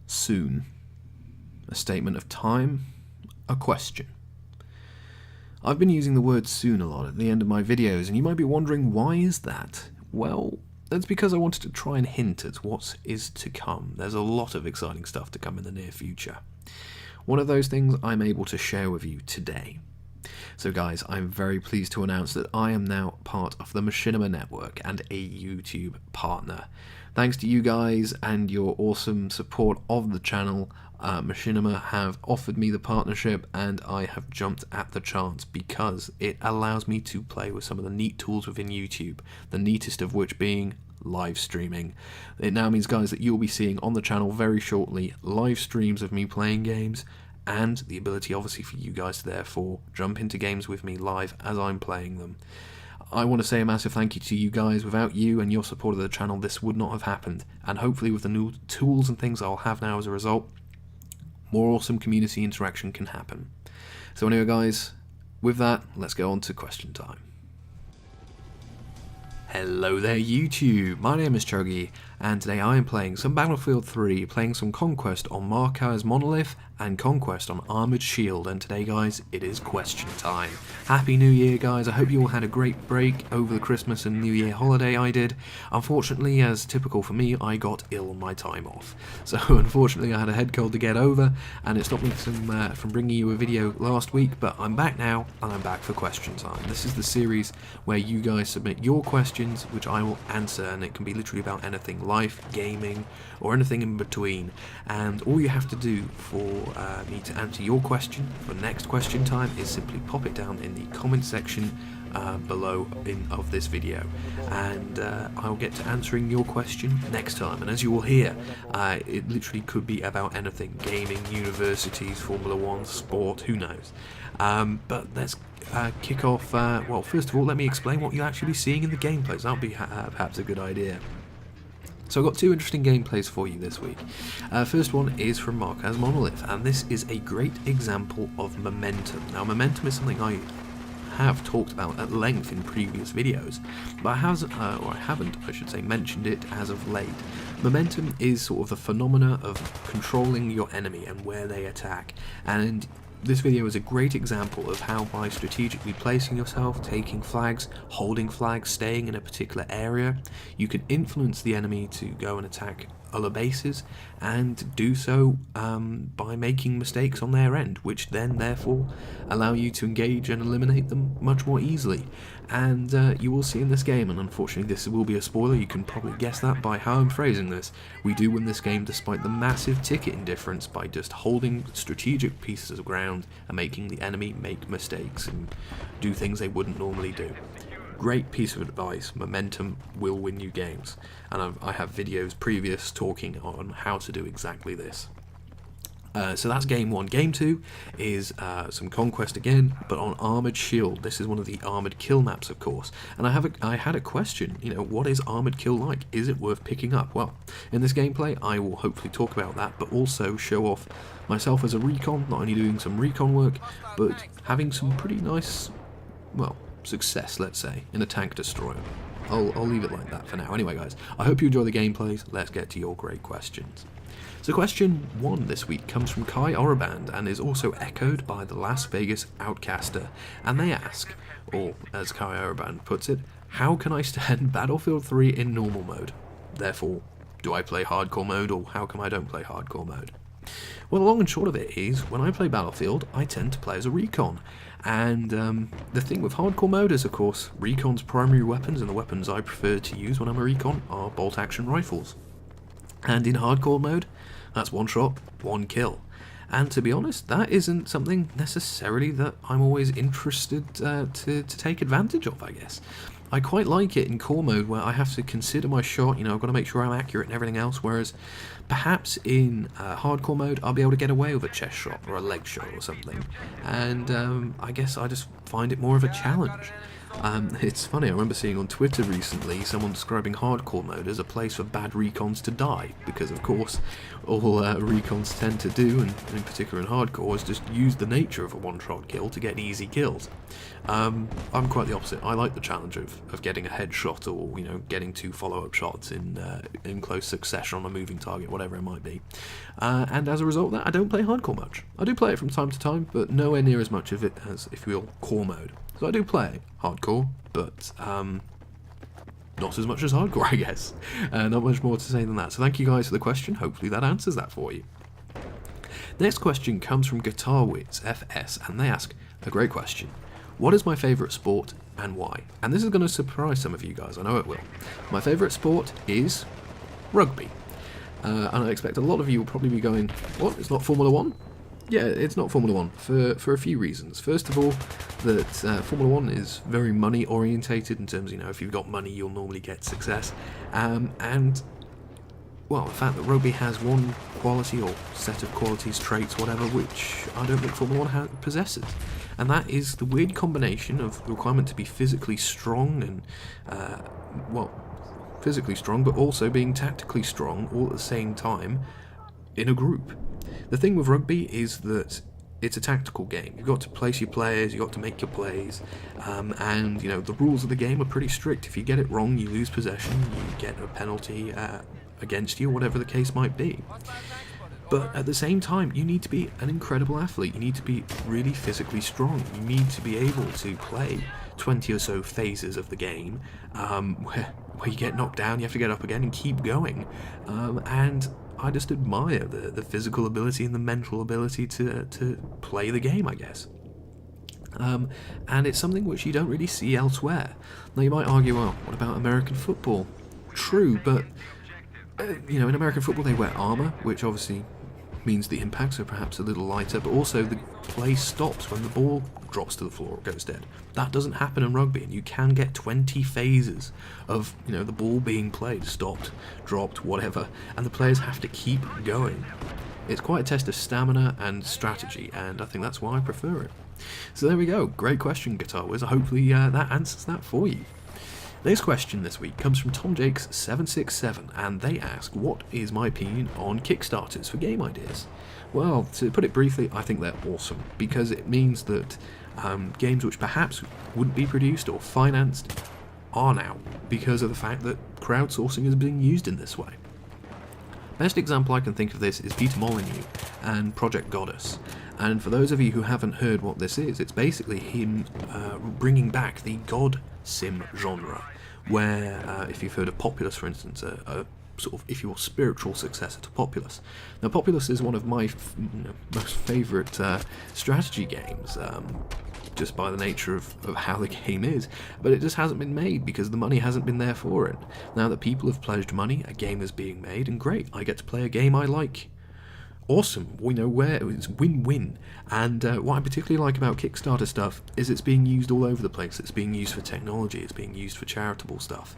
soon. A statement of time, a question. I've been using the word soon a lot at the end of my videos, and you might be wondering, why is that? Well, that's because I wanted to try and hint at what is to come. There's a lot of exciting stuff to come in the near future. One of those things I'm able to share with you today. So guys, I'm very pleased to announce that I am now part of the Machinima Network and a YouTube partner. Thanks to you guys and your awesome support of the channel, Machinima have offered me the partnership, and I have jumped at the chance because it allows me to play with some of the neat tools within YouTube, the neatest of which being live streaming. It now means, guys, that you'll be seeing on the channel very shortly live streams of me playing games, and the ability obviously for you guys to therefore jump into games with me live as I'm playing them. I want to say a massive thank you to you guys. Without you and your support of the channel, this would not have happened, and hopefully with the new tools and things I'll have now as a result, more awesome community interaction can happen. So anyway guys, with that, let's go on to question time. Hello there YouTube, my name is Chuggy, and today I am playing some Battlefield 3, playing some Conquest on Marquez Monolith and Conquest on Armored Shield, and today guys, it is question time. Happy New Year guys, I hope you all had a great break over the Christmas and New Year holiday. I did. Unfortunately, as typical for me, I got ill on my time off. So unfortunately I had a head cold to get over, and it stopped me from bringing you a video last week, but I'm back now, and I'm back for question time. This is the series where you guys submit your questions, which I will answer, and it can be literally about anything, life, gaming, or anything in between. And all you have to do for me to answer your question for next question time is simply pop it down in the comment section below of this video, and I'll get to answering your question next time. And as you will hear, it literally could be about anything: gaming, universities, Formula 1, sport, who knows. But let's kick off. Well, first of all, let me explain what you'll actually be seeing in the gameplays. That would be perhaps a good idea. So I've got two interesting gameplays for you this week. First one is from Marquez Monolith, and this is a great example of momentum. Now, momentum is something I have talked about at length in previous videos, but I haven't mentioned it as of late. Momentum is sort of the phenomena of controlling your enemy and where they attack, and this video is a great example of how, by strategically placing yourself, taking flags, holding flags, staying in a particular area, you can influence the enemy to go and attack other bases, and do so by making mistakes on their end, which then therefore allow you to engage and eliminate them much more easily. And you will see in this game, and unfortunately this will be a spoiler, you can probably guess that by how I'm phrasing this, we do win this game despite the massive ticketing difference by just holding strategic pieces of ground and making the enemy make mistakes and do things they wouldn't normally do. Great piece of advice. Momentum will win you games, and I have videos previous talking on how to do exactly this. So that's game one. Game two is some Conquest again, but on Armored Shield. This is one of the Armored Kill maps, of course. And I had a question. You know, what is Armored Kill like? Is it worth picking up? Well, in this gameplay, I will hopefully talk about that, but also show off myself as a recon. Not only doing some recon work, but having some pretty nice, well, success, let's say, in a tank destroyer. I'll leave it like that for now. Anyway guys, I hope you enjoy the gameplays. Let's get to your great questions. So question one this week comes from Kai Oraband and is also echoed by the Las Vegas Outcaster, and they ask, or as Kai Oraband puts it, how can I stand Battlefield 3 in normal mode? Therefore, do I play hardcore mode, or how come I don't play hardcore mode? Well, the long and short of it is, when I play Battlefield, I tend to play as a recon. And the thing with hardcore mode is, of course, recon's primary weapons, and the weapons I prefer to use when I'm a recon are bolt-action rifles. And in hardcore mode, that's one shot, one kill. And to be honest, that isn't something necessarily that I'm always interested to take advantage of, I guess. I quite like it in core mode, where I have to consider my shot, you know, I've got to make sure I'm accurate and everything else, whereas perhaps in hardcore mode I'll be able to get away with a chest shot or a leg shot or something, and I guess I just find it more of a challenge. It's funny, I remember seeing on Twitter recently someone describing hardcore mode as a place for bad recons to die, because of course all recons tend to do, and in particular in hardcore, is just use the nature of a one-shot kill to get easy kills. I'm quite the opposite. I like the challenge of getting a headshot, or getting 2 follow-up shots in close succession on a moving target, whatever it might be. And as a result of that, I don't play hardcore much. I do play it from time to time, but nowhere near as much of it as, if you will, core mode. So I do play hardcore, but not as much as hardcore, I guess. Not much more to say than that. So thank you guys for the question. Hopefully that answers that for you. Next question comes from GuitarWits FS, and they ask a great question. What is my favourite sport and why? And this is going to surprise some of you guys, I know it will. My favourite sport is rugby. And I expect a lot of you will probably be going, what, it's not Formula 1? Yeah, it's not Formula 1 for a few reasons. First of all, that Formula 1 is very money orientated in terms of, if you've got money, you'll normally get success. And, well, the fact that rugby has one quality or set of qualities, traits, whatever, which I don't think Formula 1 possesses. And that is the weird combination of the requirement to be physically strong and, physically strong, but also being tactically strong all at the same time in a group. The thing with rugby is that it's a tactical game. You've got to place your players, you've got to make your plays, and the rules of the game are pretty strict. If you get it wrong, you lose possession, you get a penalty against you, whatever the case might be. But at the same time, you need to be an incredible athlete. You need to be really physically strong. You need to be able to play 20 or so phases of the game where you get knocked down, you have to get up again and keep going. And I just admire the physical ability and the mental ability to play the game, I guess. And it's something which you don't really see elsewhere. Now you might argue, well, what about American football? True, but in American football they wear armour, which obviously means the impacts are perhaps a little lighter, but also the play stops when the ball drops to the floor or goes dead. That doesn't happen in rugby, and you can get 20 phases of the ball being played, stopped, dropped, whatever, and the players have to keep going. It's quite a test of stamina and strategy, and I think that's why I prefer it. So there we go, great question, Guitar Wiz. Hopefully that answers that for you. Next question this week comes from TomJakes767, and they ask, what is my opinion on Kickstarters for game ideas? Well, to put it briefly, I think they're awesome, because it means that games which perhaps wouldn't be produced or financed are now, because of the fact that crowdsourcing is being used in this way. Best example I can think of this is Peter Molyneux and Project Goddess. And for those of you who haven't heard what this is, it's basically him bringing back the God sim genre, where, if you've heard of Populous, for instance, a sort of, if you will, spiritual successor to Populous. Now, Populous is one of my most favourite strategy games, just by the nature of how the game is, but it just hasn't been made because the money hasn't been there for it. Now that people have pledged money, a game is being made, and great, I get to play a game I like. Awesome, we know where it's win-win. And what I particularly like about Kickstarter stuff is it's being used all over the place. It's being used for technology, it's being used for charitable stuff.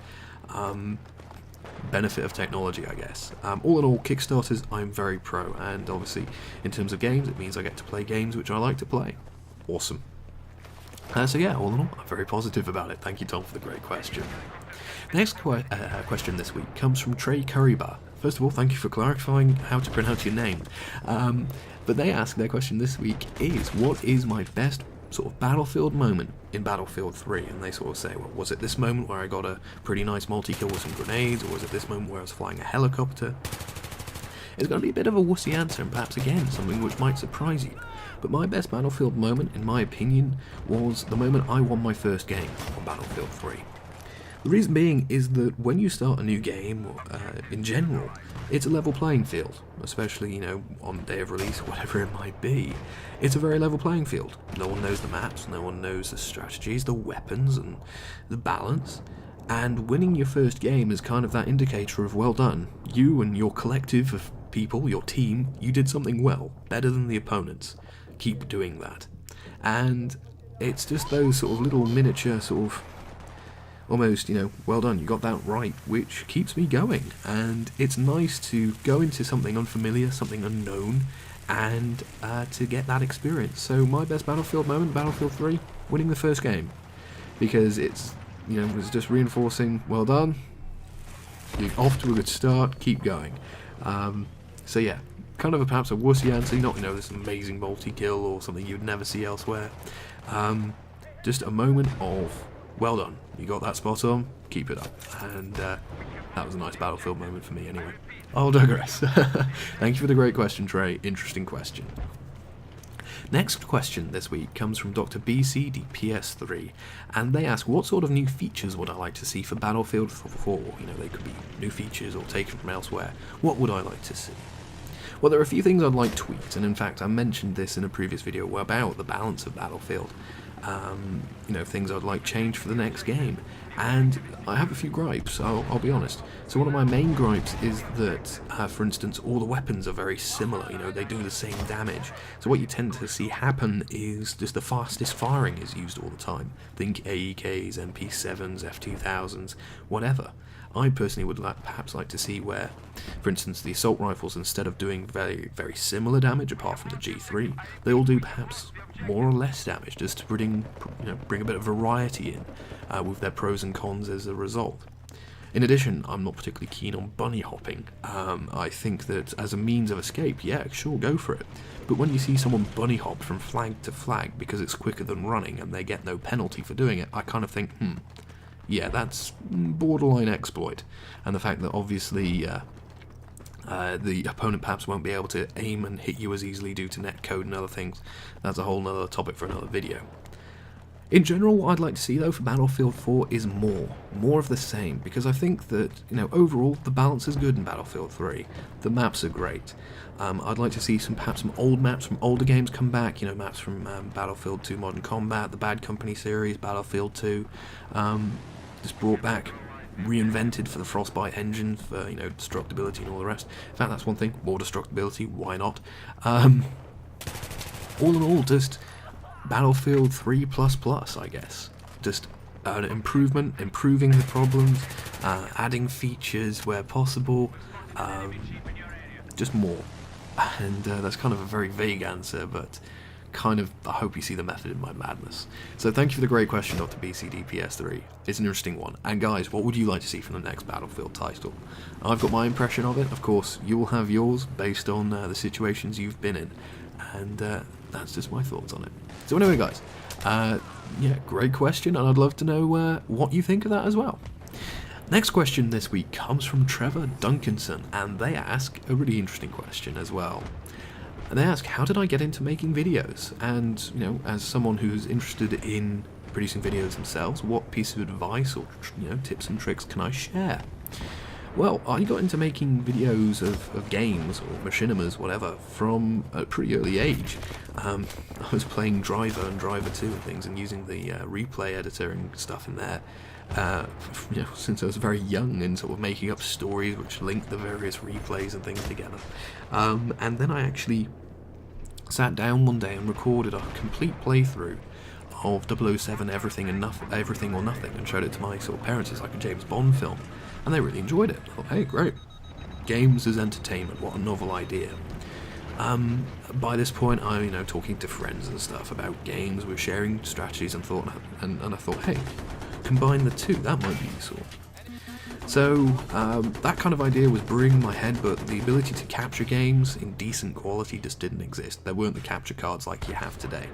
Benefit of technology, I guess. All in all, Kickstarters I'm very pro, and obviously in terms of games it means I get to play games which I like to play. Awesome. So yeah, all in all, I'm very positive about it. Thank you, Tom, for the great question. Next question this week comes from Trey Currybar. First of all, thank you for clarifying how to pronounce your name. But they ask, their question this week is, what is my best sort of battlefield moment in Battlefield 3? And they sort of say, well, was it this moment where I got a pretty nice multi-kill with some grenades, or was it this moment where I was flying a helicopter? It's going to be a bit of a wussy answer, and perhaps again something which might surprise you. But my best Battlefield moment, in my opinion, was the moment I won my first game on Battlefield 3. The reason being is that when you start a new game, in general, it's a level playing field, especially, on the day of release, whatever it might be. It's a very level playing field. No one knows the maps, no one knows the strategies, the weapons, and the balance. And winning your first game is kind of that indicator of, well done, you and your collective of people, your team, you did something well, better than the opponents. Keep doing that. And it's just those sort of little miniature sort of almost, well done, you got that right, which keeps me going. And it's nice to go into something unfamiliar, something unknown, and to get that experience. So my best Battlefield moment, Battlefield 3, winning the first game. because it's, you know, it's just reinforcing, well done, you're off to a good start, keep going. So yeah, kind of perhaps a wussy answer, not, you know, this amazing multi-kill or something you'd never see elsewhere. Just a moment of, well done, you got that spot on, keep it up. And that was a nice Battlefield moment for me anyway. I'll digress. Thank you for the great question, Trey. Interesting question. Next question this week comes from Dr. BCDPS3, and they ask, what sort of new features would I like to see for Battlefield 4? You know, they could be new features or taken from elsewhere. What would I like to see? Well, there are a few things I'd like tweaked, and in fact I mentioned this in a previous video about the balance of Battlefield. You know, things I'd like changed for the next game, and I have a few gripes, I'll be honest. So one of my main gripes is that, for instance, all the weapons are very similar, you know, they do the same damage. So what you tend to see happen is just the fastest firing is used all the time. Think AEKs, MP7s, F2000s, whatever. I personally would perhaps like to see where, for instance, the assault rifles, instead of doing very, very similar damage, apart from the G3, they all do perhaps more or less damage, just to bring a bit of variety in, with their pros and cons as a result. In addition, I'm not particularly keen on bunny hopping. I think that as a means of escape, yeah, sure, go for it. But when you see someone bunny hop from flag to flag because it's quicker than running and they get no penalty for doing it, I kind of think, yeah, that's borderline exploit. And the fact that obviously the opponent perhaps won't be able to aim and hit you as easily due to netcode and other things, that's a whole nother topic for another video. In general, what I'd like to see though for Battlefield 4 is more of the same, because I think that, you know, overall the balance is good in Battlefield 3. The maps are great. I'd like to see perhaps some old maps from older games come back, you know, maps from Battlefield 2 Modern Combat, the Bad Company series, Battlefield 2, just brought back, reinvented for the Frostbite engine, for, you know, destructibility and all the rest. In fact, that's one thing, more destructibility, why not? All in all, just Battlefield 3++, I guess. Just an improving the problems, adding features where possible, just more. And that's kind of a very vague answer, but kind of, I hope you see the method in my madness. So thank you for the great question, Dr. BCDPS3. It's an interesting one. And guys, what would you like to see from the next Battlefield title? I've got my impression of it. Of course, you'll have yours based on the situations you've been in. And that's just my thoughts on it. So anyway, guys, yeah, great question, and I'd love to know what you think of that as well. Next question this week comes from Trevor Duncanson, and they ask a really interesting question as well. They ask, how did I get into making videos? And, you know, as someone who's interested in producing videos themselves, what piece of advice or, you know, tips and tricks can I share? Well, I got into making videos of games, or machinimas, whatever, from a pretty early age. I was playing Driver and Driver 2 and things, and using the replay editor and stuff in there, you know, since I was very young, and sort of making up stories which link the various replays and things together. And then I actually sat down one day and recorded a complete playthrough of 007 Everything or Nothing, and showed it to my sort of parents. It's like a James Bond film, and they really enjoyed it. I thought, hey, great, games as entertainment, what a novel idea. By this point, I'm, you know, talking to friends and stuff about games, we're sharing strategies and thought, and I thought, hey, combine the two, that might be useful. So that kind of idea was brewing in my head, but the ability to capture games in decent quality just didn't exist. There weren't the capture cards like you have today.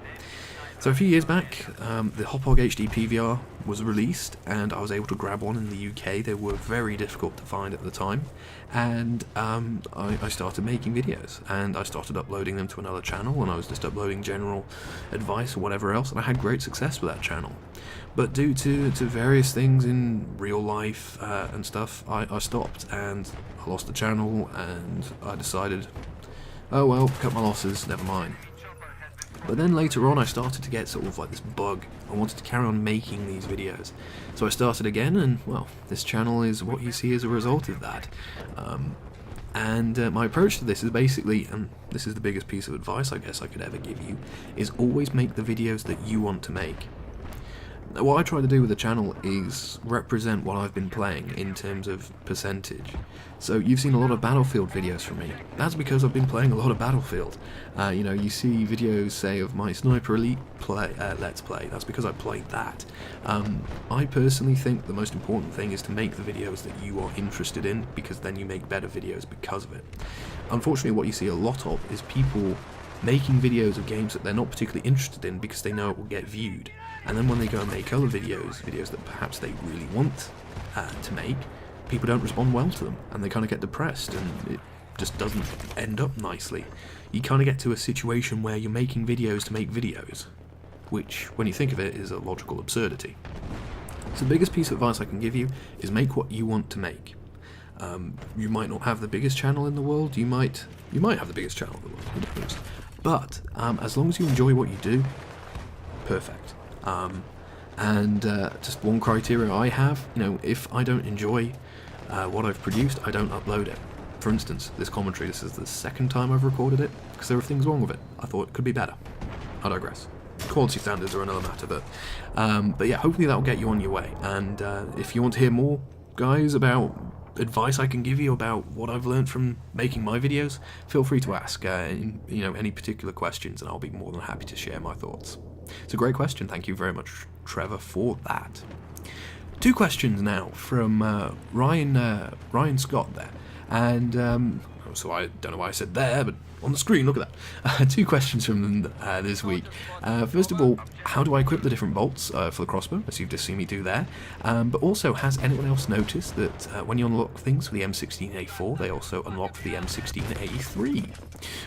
So a few years back, the Hop-Hog HD PVR was released, and I was able to grab one in the UK. They were very difficult to find at the time, and I started making videos, and I started uploading them to another channel, and I was just uploading general advice or whatever else, and I had great success with that channel. But due to various things in real life and stuff, I stopped, and I lost the channel, and I decided, oh well, cut my losses, never mind. But then later on I started to get sort of like this bug. I wanted to carry on making these videos. So I started again, and well, this channel is what you see as a result of that. My approach to this is basically, and this is the biggest piece of advice I guess I could ever give you, is always make the videos that you want to make. what I try to do with the channel is represent what I've been playing in terms of percentage. So you've seen a lot of Battlefield videos from me. That's because I've been playing a lot of Battlefield. You know, you see videos, say, of my Sniper Elite Let's Play. That's because I played that. I personally think the most important thing is to make the videos that you are interested in, because then you make better videos because of it. Unfortunately, what you see a lot of is people making videos of games that they're not particularly interested in because they know it will get viewed. And then when they go and make other videos that perhaps they really want to make, people don't respond well to them, and they kind of get depressed, and it just doesn't end up nicely. You kind of get to a situation where you're making videos to make videos, which, when you think of it, is a logical absurdity. So the biggest piece of advice I can give you is make what you want to make. You might not have the biggest channel in the world, you might have the biggest channel in the world, who knows. But as long as you enjoy what you do, perfect. Just one criteria I have, you know, if I don't enjoy what I've produced, I don't upload it. For instance, this commentary, this is the second time I've recorded it, because there are things wrong with it. I thought it could be better. I digress. Quality standards are another matter, but yeah, hopefully that'll get you on your way. And if you want to hear more, guys, about advice I can give you about what I've learned from making my videos, feel free to ask you know, any particular questions, and I'll be more than happy to share my thoughts. It's a great question. Thank you very much, Trevor, for that. 2 questions now from Ryan Scott there, and so I don't know why I said there, but on the screen, look at that. 2 questions from them this week. First of all, how do I equip the different bolts for the crossbow, as you've just seen me do there? But also, has anyone else noticed that when you unlock things for the M16A4, they also unlock for the M16A3?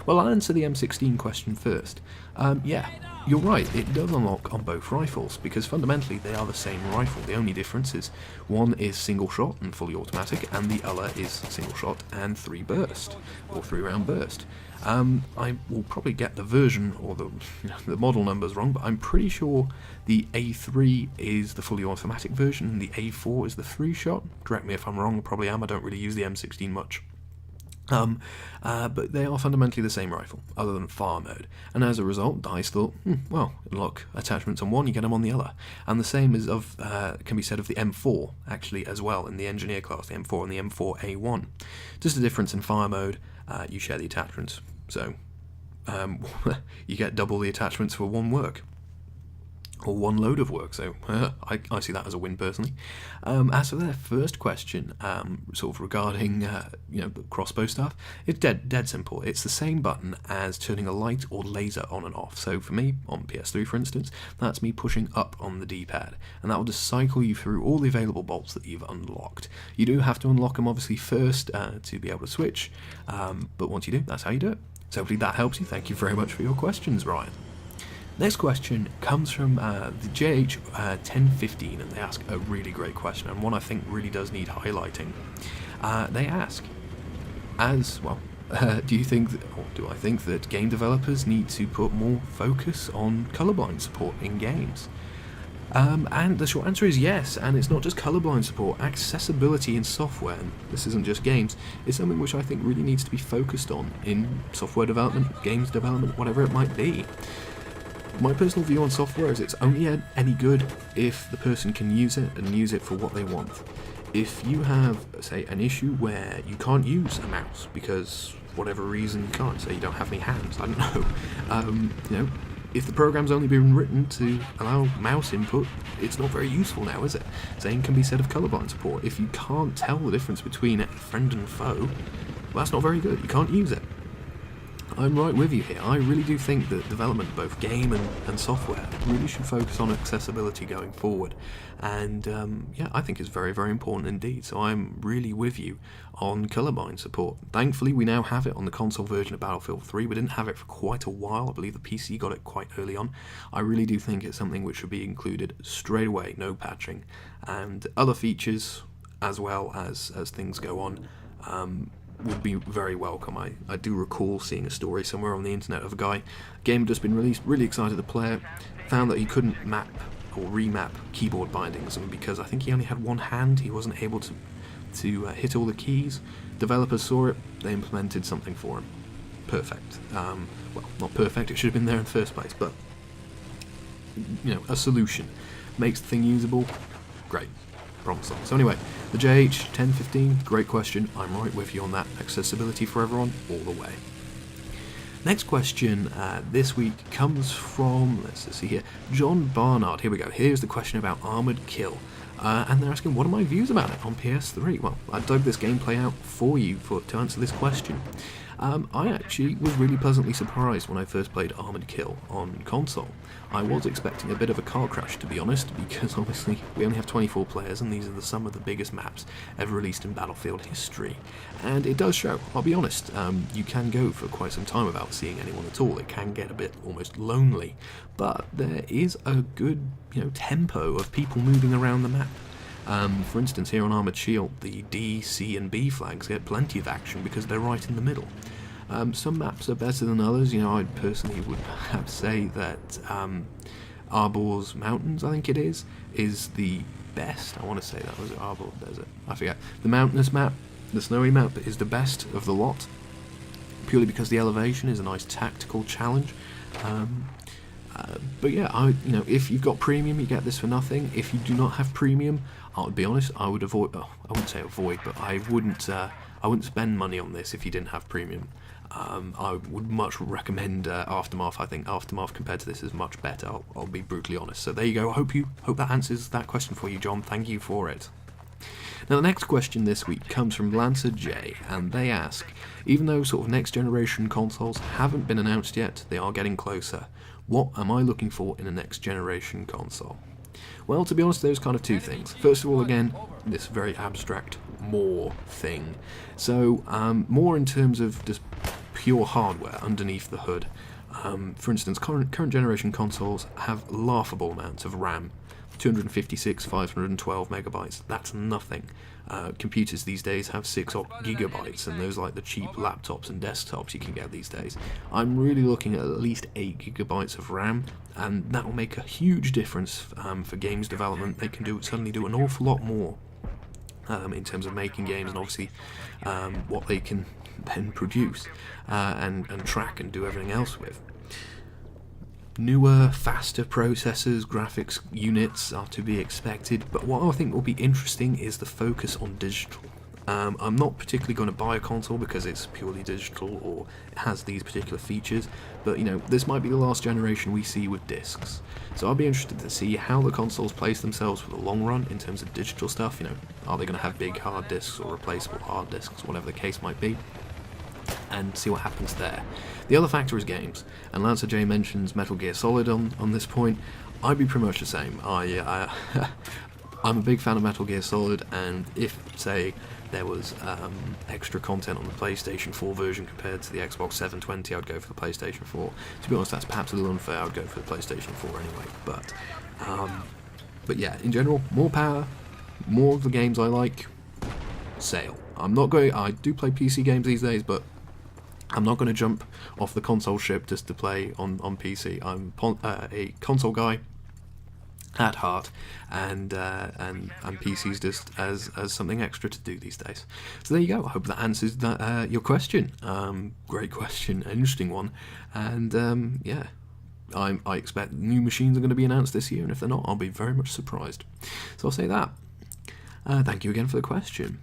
Well, I'll answer the M16 question first. Yeah, you're right, it does unlock on both rifles, because fundamentally they are the same rifle. The only difference is one is single shot and fully automatic, and the other is single shot and 3 burst, or 3 round burst. I will probably get the version or the model numbers wrong, but I'm pretty sure the A3 is the fully automatic version and the A4 is the 3-shot. Correct me if I'm wrong, probably am. I don't really use the M16 much. But they are fundamentally the same rifle, other than fire mode, and as a result, DICE thought, well, unlock attachments on one, you get them on the other. And the same is can be said of the M4, actually, as well, in the engineer class, the M4 and the M4A1. Just a difference in fire mode, you share the attachments, so you get double the attachments for one work. Or one load of work, so I see that as a win personally. As for their first question, sort of regarding you know, the crossbow stuff, it's dead simple. It's the same button as turning a light or laser on and off. So for me, on PS3 for instance, that's me pushing up on the D-pad, and that will just cycle you through all the available bolts that you've unlocked. You do have to unlock them obviously first to be able to switch, but once you do, that's how you do it. So hopefully that helps you. Thank you very much for your questions, Ryan. Next question comes from the JH1015, and they ask a really great question, and one I think really does need highlighting. They ask, do you think, or do I think that game developers need to put more focus on colorblind support in games? And the short answer is yes, and it's not just colorblind support. Accessibility in software, and this isn't just games, is something which I think really needs to be focused on in software development, games development, whatever it might be. My personal view on software is it's only any good if the person can use it and use it for what they want. If you have, say, an issue where you can't use a mouse because whatever reason you can't, say you don't have any hands, I don't know, you know, if the program's only been written to allow mouse input, it's not very useful now, is it? Same can be said of colorblind support. If you can't tell the difference between friend and foe, well, that's not very good. You can't use it. I'm right with you here. I really do think that development, both game and software, really should focus on accessibility going forward. And yeah, I think it's very, very important indeed. So I'm really with you on colorblind support. Thankfully, we now have it on the console version of Battlefield 3. We didn't have it for quite a while. I believe the PC got it quite early on. I really do think it's something which should be included straight away, no patching. And other features, as well as things go on, would be very welcome. I do recall seeing a story somewhere on the internet of a guy, game had just been released, really excited to play it, found that he couldn't map or remap keyboard bindings, and because I think he only had one hand, he wasn't able to hit all the keys. Developers saw it, they implemented something for him. Perfect. Well, not perfect, it should have been there in the first place, but, you know, a solution. makes the thing usable, great. Problem solved. So anyway, the JH 1015, great question. I'm right with you on that. Accessibility for everyone, all the way. Next question this week comes from, let's see here, John Barnard. Here we go. Here's the question about Armoured Kill. And they're asking, what are my views about it on PS3? Well, I dug this gameplay out for you to answer this question. I actually was really pleasantly surprised when I first played Armoured Kill on console. I was expecting a bit of a car crash, to be honest, because obviously we only have 24 players and these are some of the biggest maps ever released in Battlefield history. And it does show, I'll be honest, you can go for quite some time without seeing anyone at all. It can get a bit almost lonely, but there is a good tempo of people moving around the map. For instance, here on Armoured Shield, the D, C and B flags get plenty of action because they're right in the middle. Some maps are better than others. I personally would perhaps say that Arbor's Mountains, I think it is the best. I want to say that was Arbor Desert. I forget. The mountainous map, the snowy map, is the best of the lot, purely because the elevation is a nice tactical challenge. But yeah, if you've got premium, you get this for nothing. If you do not have premium, I'll be honest, I would avoid. Oh, I wouldn't say avoid, but I wouldn't spend money on this if you didn't have premium. I would much recommend Aftermath. I think Aftermath compared to this is much better. I'll be brutally honest. So there you go. Hope that answers that question for you, John. Thank you for it. Now the next question this week comes from Lancer J, and they ask, even though sort of next generation consoles haven't been announced yet, they are getting closer. What am I looking for in a next generation console? Well, to be honest, there's kind of two things. First of all, again, this very abstract more thing. So, more in terms of just pure hardware underneath the hood. For instance, current generation consoles have laughable amounts of RAM. 256, 512 megabytes, that's nothing. Computers these days have 6 gigabytes, and those are like the cheap laptops and desktops you can get these days. I'm really looking at least 8 gigabytes of RAM, and that will make a huge difference for games development. They can suddenly do an awful lot more in terms of making games, and obviously what they can then produce and track and do everything else with. Newer, faster processors, graphics units are to be expected, but what I think will be interesting is the focus on digital. I'm not particularly going to buy a console because it's purely digital or it has these particular features, but this might be the last generation we see with discs. So I'll be interested to see how the consoles place themselves for the long run in terms of digital stuff. Are they going to have big hard disks or replaceable hard disks, whatever the case might be, and see what happens there. The other factor is games, and Lancer J mentions Metal Gear Solid on this point. I'd be pretty much the same. I'm a big fan of Metal Gear Solid, and if, say, there was extra content on the PlayStation 4 version compared to the Xbox 720, I'd go for the PlayStation 4. To be honest, that's perhaps a little unfair. I'd go for the PlayStation 4 anyway. But yeah, in general, more power, more of the games I like, sale. I do play PC games these days, but I'm not going to jump off the console ship just to play on PC. I'm a console guy at heart, and PC's just as something extra to do these days. So there you go. I hope that answers your question. Great question, an interesting one, and yeah. I expect new machines are going to be announced this year, and if they're not, I'll be very much surprised. So I'll say that. Thank you again for the question.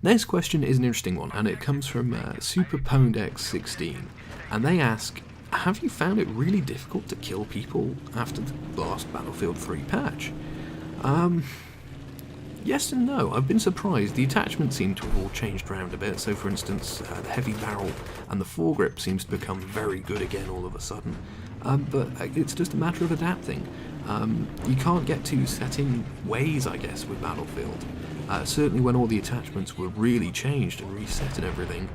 Next question is an interesting one, and it comes from SuperPwnedX16, and they ask, have you found it really difficult to kill people after the last Battlefield 3 patch? Yes and no. I've been surprised. The attachments seem to have all changed around a bit, so for instance, the heavy barrel and the foregrip seems to become very good again all of a sudden, but it's just a matter of adapting. You can't get to setting ways, I guess, with Battlefield. Certainly when all the attachments were really changed and reset and everything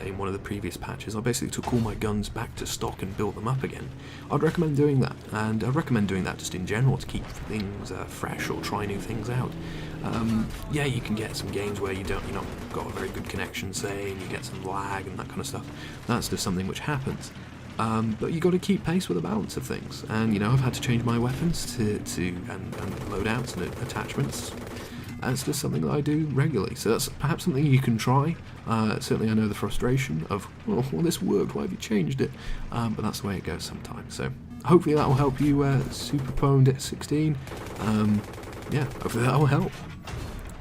in one of the previous patches, I basically took all my guns back to stock and built them up again. I'd recommend doing that, and I'd recommend doing that just in general to keep things fresh or try new things out. Yeah, you can get some games where you've not got a very good connection, say, and you get some lag and that kind of stuff. That's just something which happens. But you got to keep pace with the balance of things, and I've had to change my weapons and loadouts and attachments. And it's just something that I do regularly, so that's perhaps something you can try. Certainly I know the frustration of, well, this worked, why have you changed it? But that's the way it goes sometimes, so hopefully that will help you, Super Pwned at 16. Yeah, hopefully that will help.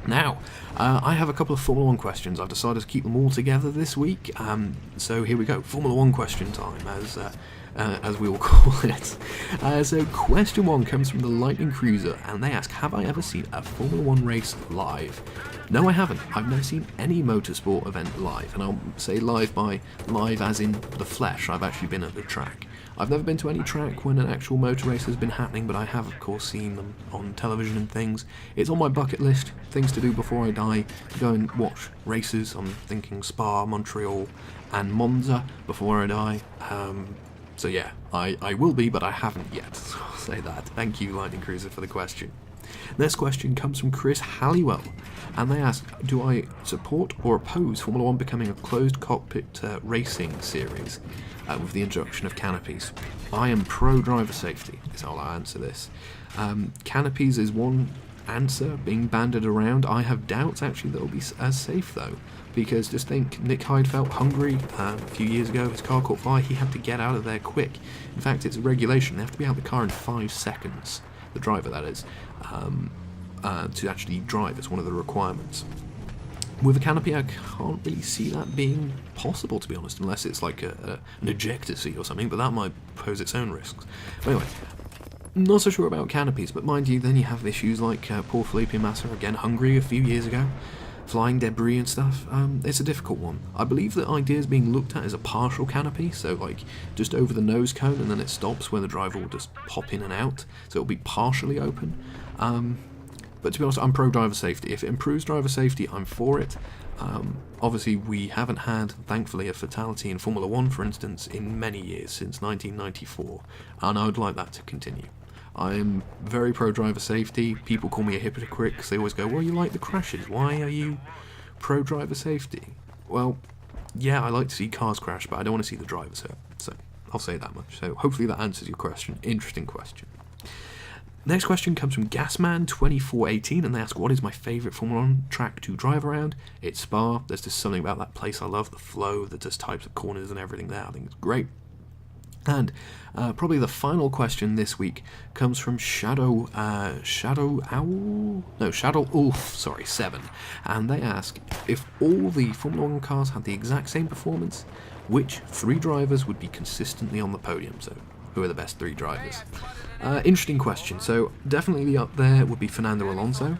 Now, I have a couple of Formula 1 questions. I've decided to keep them all together this week. So here we go, Formula 1 question time, as we will call it. So question 1 comes from the Lightning Cruiser, and they ask, have I ever seen a Formula 1 race live? No, I haven't. I've never seen any motorsport event live, and I'll say live by live as in the flesh. I've actually been at the track. I've never been to any track when an actual motor race has been happening, but I have of course seen them on television and things. It's on my bucket list, things to do before I die, to go and watch races. I'm thinking Spa, Montreal and Monza before I die. So yeah, I will be, but I haven't yet, so I'll say that. Thank you, Lightning Cruiser, for the question. Next question comes from Chris Halliwell, and they ask, do I support or oppose Formula 1 becoming a closed cockpit racing series with the introduction of canopies? I am pro-driver safety, is how I'll answer this. Canopies is one answer being banded around. I have doubts actually that it'll be as safe though, because just think, Nick Heidfeld, Hungary, a few years ago, his car caught fire, he had to get out of there quick. In fact, it's a regulation, they have to be out of the car in 5 seconds, the driver that is, to actually drive. It's one of the requirements. With a canopy, I can't really see that being possible, to be honest, unless it's like an ejector seat or something, but that might pose its own risks. But anyway, not so sure about canopies, but mind you, then you have issues like poor Felipe Massa, again, Hungary a few years ago, flying debris and stuff. It's a difficult one. I believe the idea is being looked at as a partial canopy, so like just over the nose cone and then it stops where the driver will just pop in and out, so it'll be partially open. But to be honest, I'm pro-driver safety. If it improves driver safety, I'm for it. Obviously, we haven't had, thankfully, a fatality in Formula 1, for instance, in many years, since 1994, and I would like that to continue. I am very pro-driver safety. People call me a hypocrite because they always go, well, you like the crashes. Why are you pro-driver safety? Well, yeah, I like to see cars crash, but I don't want to see the drivers hurt. So I'll say that much. So hopefully that answers your question. Interesting question. Next question comes from Gasman2418, and they ask, what is my favourite Formula 1 track to drive around? It's Spa. There's just something about that place I love, the flow, the just types of corners and everything there. I think it's great. And probably the final question this week comes from Shadow Ulf, 7, and they ask, if all the Formula 1 cars had the exact same performance, which 3 drivers would be consistently on the podium? So who are the best 3 drivers? Interesting question. So definitely up there would be Fernando Alonso,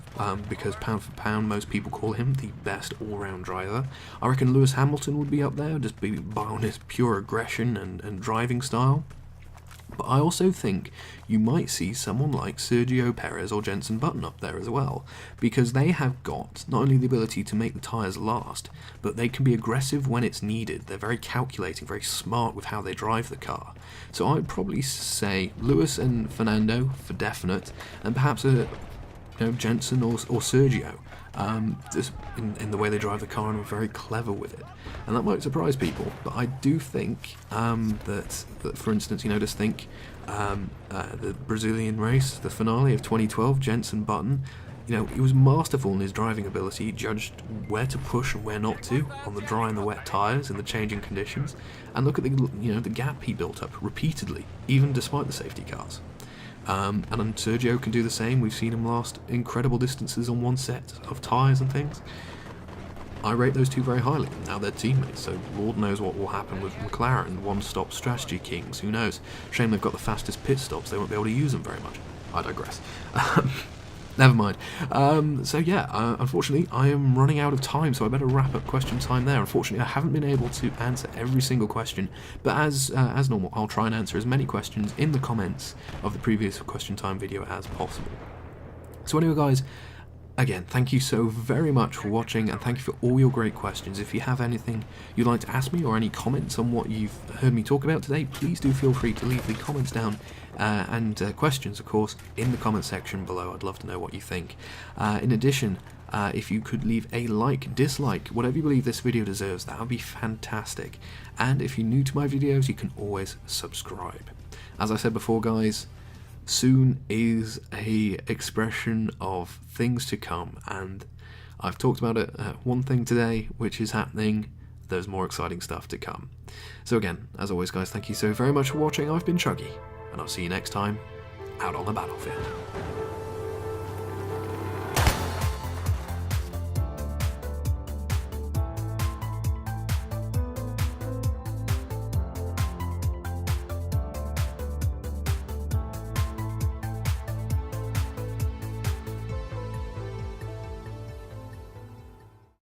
because pound for pound most people call him the best all-round driver. I reckon Lewis Hamilton would be up there, just by on his pure aggression and driving style. But I also think you might see someone like Sergio Perez or Jenson Button up there as well, because they have got not only the ability to make the tyres last, but they can be aggressive when it's needed. They're very calculating, very smart with how they drive the car. So I'd probably say Lewis and Fernando for definite, and perhaps Jenson or Sergio. Just in the way they drive the car and are very clever with it, and that might surprise people. But I do think that for instance, just think the Brazilian race, the finale of 2012, Jenson Button, he was masterful in his driving ability. He judged where to push and where not to on the dry and the wet tyres in the changing conditions, and look at the gap he built up repeatedly, even despite the safety cars. And Sergio can do the same. We've seen him last incredible distances on one set of tyres and things. I rate those 2 very highly. Now they're teammates, so Lord knows what will happen with McLaren, one-stop strategy kings. Who knows? Shame they've got the fastest pit stops. They won't be able to use them very much. I digress. Never mind. So yeah, unfortunately, I am running out of time, so I better wrap up question time there. Unfortunately, I haven't been able to answer every single question, but as normal, I'll try and answer as many questions in the comments of the previous question time video as possible. So anyway, guys, again, thank you so very much for watching, and thank you for all your great questions. If you have anything you'd like to ask me or any comments on what you've heard me talk about today, please do feel free to leave the comments down and questions, of course, in the comment section below. I'd love to know what you think. In addition, if you could leave a like, dislike, whatever you believe this video deserves, that would be fantastic. And if you're new to my videos, you can always subscribe. As I said before, guys, soon is a expression of things to come, and I've talked about it. One thing today, which is happening. There's more exciting stuff to come. So again, as always, guys, thank you so very much for watching. I've been Chuggy, and I'll see you next time out on the battlefield.